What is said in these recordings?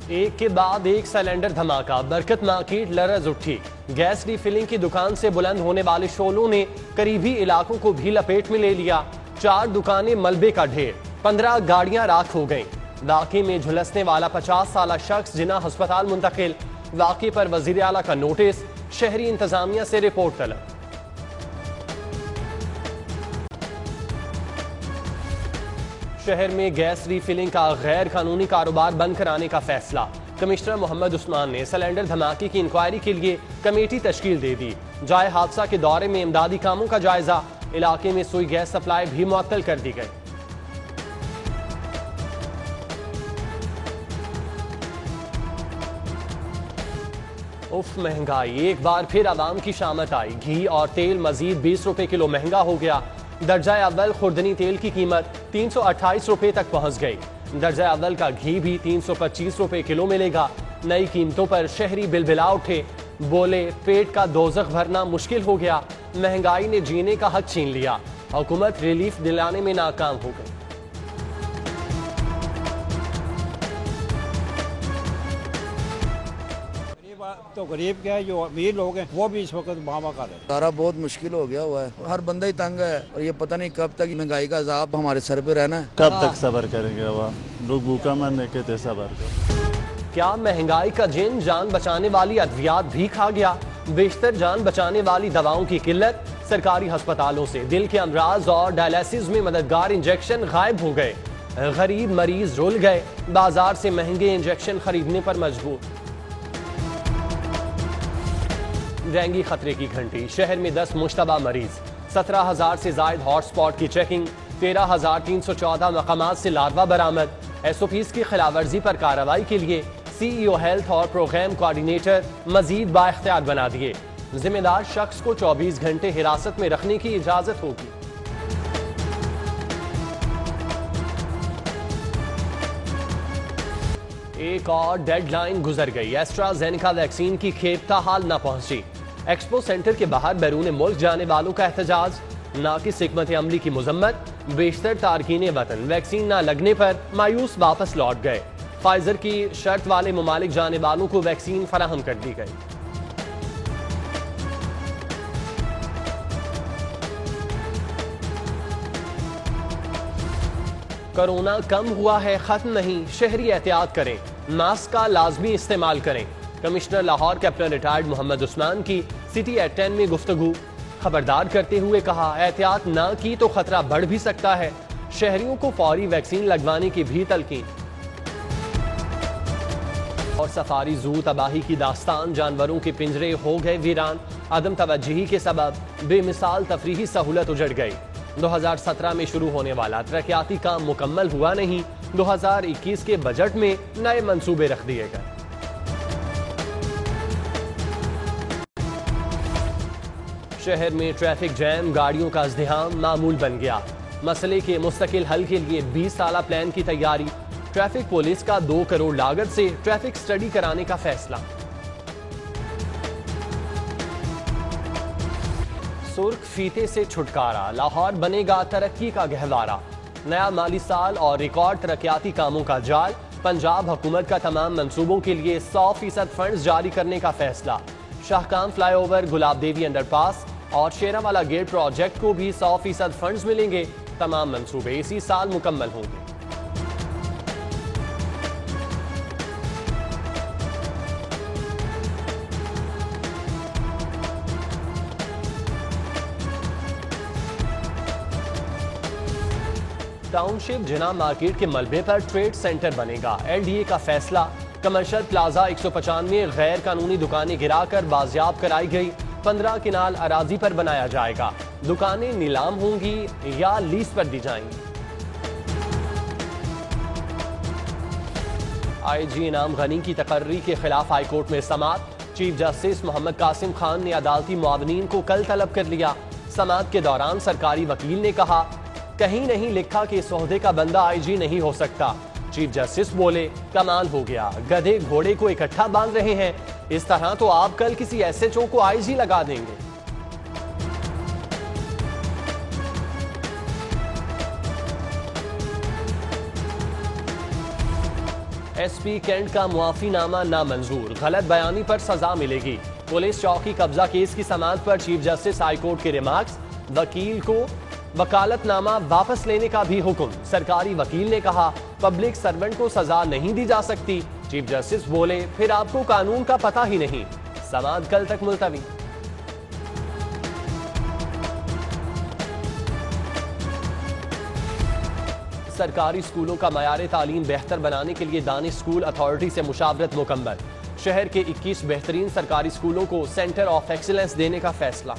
एक के बाद एक सिलेंडर धमाका, बरकत मार्केट लरज उठी। गैस रिफिलिंग की दुकान से बुलंद होने वाले शोलों ने करीबी इलाकों को भी लपेट में ले लिया। 4 दुकानें मलबे का ढेर, 15 गाड़ियां राख हो गईं। वाक़े में झुलसने वाला 50 साला शख्स जिना अस्पताल मुंतकिल। वाक़े पर वज़ीर आला का नोटिस, शहरी इंतजामिया से रिपोर्ट तलब। शहर में गैस रिफिलिंग का गैर कानूनी कारोबार बंद कराने का फैसला। कमिश्नर मोहम्मद उस्मान ने सिलेंडर धमाके की इंक्वायरी के लिए कमेटी तश्कील दे दी। जाए हादसा के दौरे में इमदादी कामों का जायजा। इलाके में सुई गैस सप्लाई भी मुअत्तल कर दी गई। उफ, महंगाई एक बार फिर आवाम की शामत आई। घी और तेल मजीद 20 रुपए किलो महंगा हो गया। दर्जा अव्वल खुर्दनी तेल की कीमत 328 रुपए तक पहुंच गई। दर्जा अव्वल का घी भी 325 रुपए किलो मिलेगा। नई कीमतों पर शहरी बिलबिला उठे। बोले पेट का दोजख भरना मुश्किल हो गया। महंगाई ने जीने का हक छीन लिया। हुकूमत रिलीफ दिलाने में नाकाम हो गई। तो गरीब क्या है, जो अमीर लोग हैं वो भी इस वक्त मामा कर रहे हैं। सारा बहुत मुश्किल हो गया हुआ है, हर बंदा ही तंग है और ये पता नहीं कब तक महंगाई का अजाब हमारे सर पे रहना है। कब तक सब्र करेंगे, वह लोग भूखा मरने के थे सब्र कर। क्या महंगाई का जिन जान बचाने वाली अद्वियात भी खा गया? बेशतर जान बचाने वाली दवाओं की किल्लत। सरकारी अस्पतालों से दिल के अमराज और डायलिसिस में मददगार इंजेक्शन गायब हो गए। गरीब मरीज रुल गए। बाजार से महंगे इंजेक्शन खरीदने पर मजबूर। डेंगू खतरे की घंटी। शहर में 10 मुश्तबा मरीज। 17,000 से जायद हॉटस्पॉट की चेकिंग। 13,314 मकामात से लार्वा बरामद। SOPs की खिलाफवर्जी पर कार्रवाई के लिए CEO हेल्थ और प्रोग्राम कोऑर्डिनेटर मजीद बाइख्तियार बना दिए। जिम्मेदार शख्स को 24 घंटे हिरासत में रखने की इजाजत होगी। एक और डेडलाइन गुजर गई। एस्ट्राजेनेका वैक्सीन की खेप हाल न पहुंची। एक्सपो सेंटर के बाहर बैरून मुल्क जाने वालों का एहतजाज। नाकिस हिकमत अमली की मुजम्मत। बेशतर तारकीन वतन वैक्सीन न लगने पर मायूस वापस लौट गए। फाइजर की शर्त वाले ममालिक जाने वालों को वैक्सीन फराहम कर दी गई। कोरोना कम हुआ है, खत्म नहीं। शहरी एहतियात करें। मास्क का लाजमी इस्तेमाल करें। Commissioner Lahore captain retired Mohammad Usman की सिटी एट 10 में गुफ्तगू। खबरदार करते हुए कहा, एहतियात ना की तो खतरा बढ़ भी सकता है। शहरियों को फौरी वैक्सीन लगवाने की भी तलकीन। और सफारी जू तबाही की दास्तान। जानवरों के पिंजरे हो गए वीरान। अदम तवज्जुही के सबब बेमिसाल तफरीही सहूलत उजड़ गई। 2017 में शुरू होने वाला तरक्याती काम मुकम्मल हुआ नहीं। 2021 के बजट में नए मंसूबे रख दिए गए। शहर में ट्रैफिक जैम, गाड़ियों का इज़्दिहाम मामूल बन गया। मसले के मुस्तकिल हल के लिए 20 साला प्लान की तैयारी। ट्रैफिक पुलिस का 2 करोड़ लागत से ट्रैफिक स्टडी कराने का फैसला। सुर्ख फीते से छुटकारा। लाहौर बनेगा तरक्की का गहवारा। नया माली साल और रिकॉर्ड तरक्याती कामों का जाल। पंजाब हुकूमत का तमाम मंसूबों के लिए 100% फंड जारी करने का फैसला। शाहकाम फ्लाईओवर, गुलाब देवी अंडरपास और शेरावाला गेट प्रोजेक्ट को भी 100% फंड्स मिलेंगे। तमाम मंसूबे इसी साल मुकम्मल होंगे। टाउनशिप जिना मार्केट के मलबे पर ट्रेड सेंटर बनेगा। LDA का फैसला। कमर्शियल प्लाजा 195 गैर कानूनी दुकानें गिराकर बाजियाब कराई गई। 15 किनाल अराजी पर बनाया जाएगा। दुकानें नीलाम होंगी या लीज पर दी जाएंगी। IG इनाम गनी की तकर्री के खिलाफ हाईकोर्ट में समाअत। चीफ जस्टिस मोहम्मद कासिम खान ने अदालती मुआवनीन को कल तलब कर लिया। समाअत के दौरान सरकारी वकील ने कहा, कहीं नहीं लिखा कि इस ओहदे का बंदा IG नहीं हो सकता। चीफ जस्टिस बोले, कमाल हो गया, गधे घोड़े को इकट्ठा बांध रहे हैं। इस तरह तो आप कल किसी SHO को IG लगा देंगे। SP कैंट का मुआफीनामा नामंजूर, गलत बयानी पर सजा मिलेगी। पुलिस चौकी कब्जा केस की समाअत पर चीफ जस्टिस हाईकोर्ट के रिमार्क्स, वकील को वकालतनामा वापस लेने का भी हुक्म। सरकारी वकील ने कहा पब्लिक सर्वेंट को सजा नहीं दी जा सकती। चीफ जस्टिस बोले फिर आपको कानून का पता ही नहीं। समाअत कल तक मुलतवी। सरकारी स्कूलों का मयार तालीम बेहतर बनाने के लिए दानिश स्कूल अथॉरिटी से मुशावरत मुकम्मल। शहर के 21 बेहतरीन सरकारी स्कूलों को सेंटर ऑफ एक्सीलेंस देने का फैसला।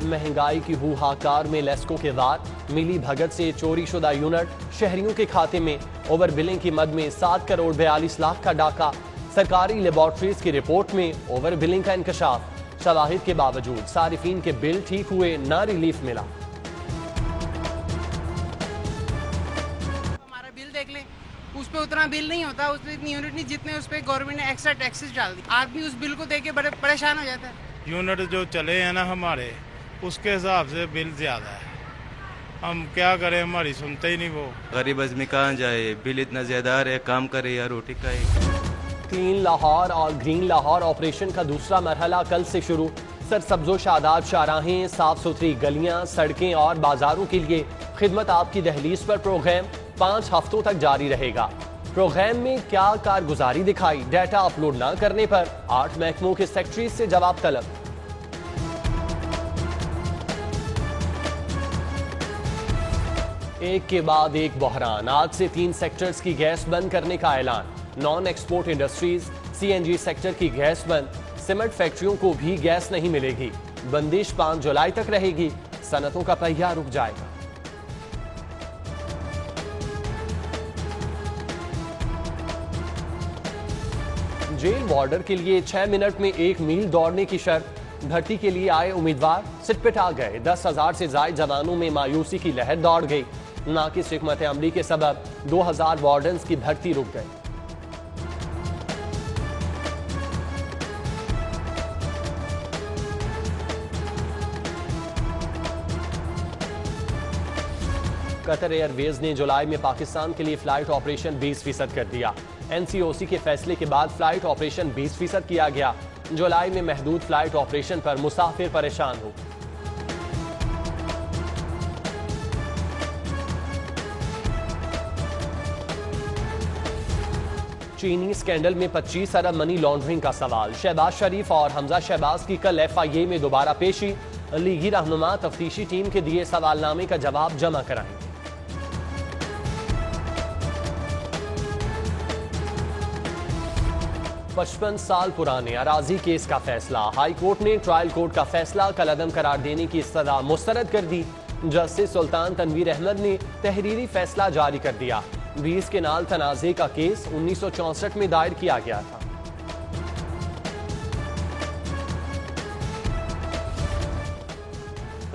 महंगाई की हुहाकार में लेस्को के वार, मिली भगत से चोरी शुदा यूनिट शहरियों के खाते में। ओवर बिलिंग की मद में 7 करोड़ 42 लाख का डाका। सरकारी लेबोरेटरीज की रिपोर्ट में ओवर बिलिंग का इंकशाफ। शवाहिद के बावजूद सारिफीन के बिल ठीक हुए, ना रिलीफ मिला। हमारा बिल देख लें, उस पे उतना बिल नहीं होता, उस पे इतनी यूनिट नहीं जितने उस पे गवर्नमेंट ने एक्स्ट्रा टैक्सेस डाल दी। आदमी उस बिल को देख के बड़े परेशान हो जाता है। यूनिट जो चले हैं ना हमारे, उसके हिसाब से बिल ज्यादा है। हम क्या करें, हमारी सुनते ही नहीं वो। गरीब आदमी कहाँ जाए, बिल इतना ज्यादा है, काम करे या रोटी खाए। क्लीन लाहौर और ग्रीन लाहौर ऑपरेशन का दूसरा मरहला कल से शुरू। सरसब्जो शादाब शाहराहें, साफ सुथरी गलियां, सड़कें और बाजारों के लिए खिदमत आपकी दहलीज पर प्रोग्राम 5 हफ्तों तक जारी रहेगा। प्रोग्राम में क्या कारगुजारी दिखाई, डाटा अपलोड न करने पर 8 महकमों के सेक्रेटरी से जवाब तलब। एक के बाद एक बहरान, आज से 3 सेक्टर्स की गैस बंद करने का ऐलान। Non export industries, CNG sector की गैस बंद। सीमेंट फैक्ट्रियों को भी गैस नहीं मिलेगी। बंदिश 5 जुलाई तक रहेगी। सनतों का पहिया रुक जाएगा। जेल वार्डर के लिए 6 मिनट में 1 मील दौड़ने की शर्त। भर्ती के लिए आए उम्मीदवार सिटपिटा गए। 10,000 से ज्यादा जवानों में मायूसी की लहर दौड़ गई। नाकिस हिकमत अमली के सबब 2000 वार्डन्स की भर्ती रुक गई। कतर एयरवेज ने जुलाई में पाकिस्तान के लिए फ्लाइट ऑपरेशन 20% कर दिया। NCOC के फैसले के बाद फ्लाइट ऑपरेशन 20% किया गया। जुलाई में महदूद फ्लाइट ऑपरेशन पर मुसाफिर परेशान हो। चीनी स्कैंडल में 25 अरब मनी लॉन्ड्रिंग का सवाल। शहबाज शरीफ और हमजा शहबाज की कल FIA में दोबारा पेशी। लीगी रहनुमा तफ्तीशी टीम के दिए सवालनामे का जवाब जमा कराएंगे। 55 साल पुराने अराजी केस का फैसला। हाई कोर्ट ने ट्रायल कोर्ट का फैसला कलअदम करार देने की सजा मुस्तरद कर दी। जस्टिस सुल्तान तनवीर अहमद ने तहरीरी फैसला जारी कर दिया। 20 के नाल तनाज़े का केस 1964 में दायर किया गया था।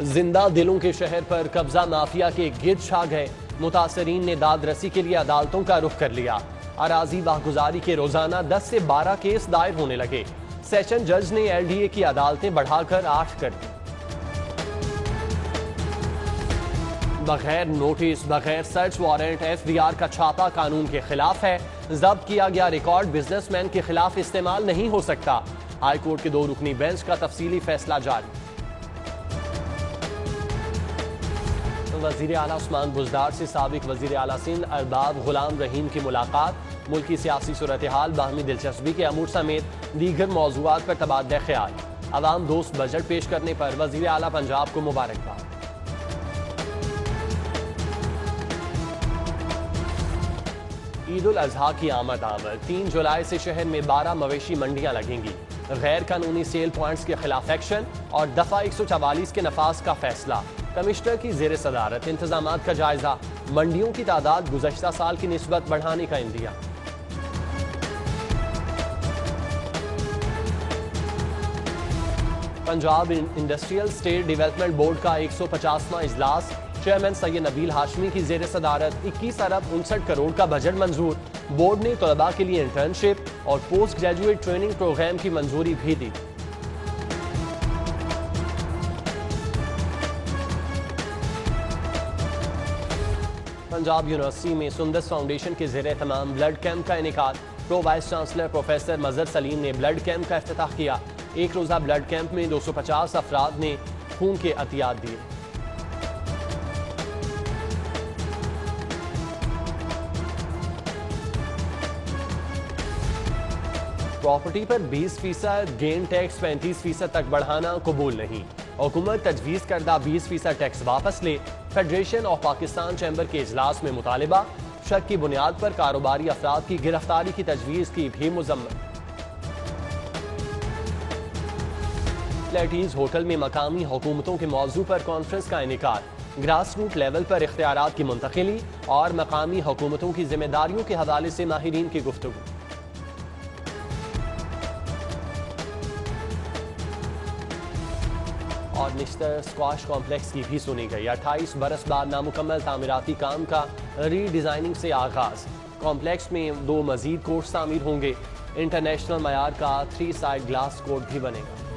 जिंदा दिलों के शहर पर कब्जा माफिया के गिद्ध छा गए। मुतासरीन ने दादरसी के लिए अदालतों का रुख कर लिया। अराजी वाहगुजारी के रोजाना 10 से 12 केस दायर होने लगे। सेशन जज ने LDA की अदालतें बढ़ाकर 8 कर दी। बगैर नोटिस, बगैर सर्च वारंट FBR का छापा कानून के खिलाफ है। जब्त किया गया रिकॉर्ड बिजनेसमैन के खिलाफ इस्तेमाल नहीं हो सकता। हाई कोर्ट के 2 रुकनी बेंच का तफसीली फैसला जारी। वजीर आला उस्मान बुज़दार से साबिक वजीर आला सिंध अरबाब गुलाम रहीम की मुलाकात। मुल्की सियासी सूरत हाल, बाहमी दिलचस्पी के अमूर समेत दीगर मौज़ूआत पर तबादला ख्याल। अवाम दोस्त बजट पेश करने पर वजीर आला पंजाब को मुबारकबाद। ईद उल अजहा की आमद 3 जुलाई से शहर में 12 मवेशी मंडियां लगेंगी। गैर कानूनी सेल पॉइंट्स के खिलाफ एक्शन और दफा 144 के नफाज का फैसला। कमिश्नर की जेर सदारत इंतजामात का जायजा। मंडियों की तादाद गुज़श्ता साल की निस्बत बढ़ाने का India. Punjab industrial state development board का 150वां इजलास। चेयरमैन सैयद नबील हाशमी की जेर सदारत 21 अरब 59 करोड़ का बजट मंजूर। बोर्ड ने तलबा के लिए इंटर्नशिप और पोस्ट ग्रेजुएट ट्रेनिंग प्रोग्राम की मंजूरी भी दी। पंजाब यूनिवर्सिटी में सुंदस फाउंडेशन के ज़ेरे तमाम ब्लड कैंप का इनेकाद। प्रो वाइस चांसलर प्रोफेसर मजहर सलीम ने ब्लड कैंप का इफ्तिताह किया। एक रोज़ा ब्लड कैंप में 250 अफराद ने खून के अतियात दिए। प्रॉपर्टी पर 20% गेन टैक्स 35% तक बढ़ाना कबूल नहीं। हुकूमत तजवीज़ करदा 20% टैक्स वापस ले। फेडरेशन ऑफ पाकिस्तान चैम्बर के इजलास में मुतालिबा। शक की बुनियाद पर कारोबारी अफराद की गिरफ्तारी की तजवीज़ की भी मुजम्मत। लैटीज होटल में मकामी हुकूमतों के मौजू पर कॉन्फ्रेंस का इनेकाद। ग्रास रूट लेवल पर इख्तियारात की मुंतकिली और मकामी हुकूमतों की जिम्मेदारियों के हवाले से माहिरीन की गुफ्तगू। और निश्तर स्क्वाश कॉम्प्लेक्स की भी सुनी गई। 28 बरस बाद नामुकम्मल तामीराती काम का रीडिजाइनिंग से आगाज। कॉम्प्लेक्स में 2 मजीद कोर्ट्स तामीर होंगे। इंटरनेशनल मयार का 3 साइड ग्लास कोर्ट भी बनेगा।